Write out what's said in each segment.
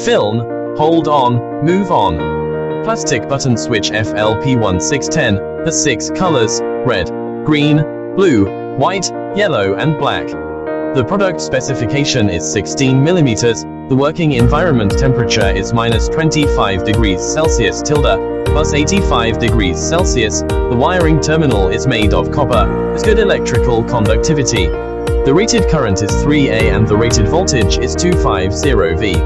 Filn, hold on, move on. Plastic button switch FLP1610 has 6 colors: red, green, blue, white, yellow and black. The product specification is 16 mm. The working environment temperature is -25 degrees Celsius +85 degrees Celsius. The wiring terminal is made of copper, has good electrical conductivity. The rated current is 3A and the rated voltage is 250 V.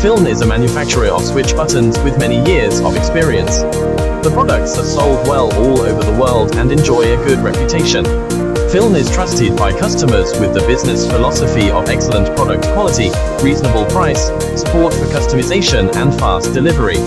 Filn is a manufacturer of switch buttons with many years of experience. The products are sold well all over the world and enjoy a good reputation. Filn is trusted by customers with the business philosophy of excellent product quality, reasonable price, support for customization and fast delivery.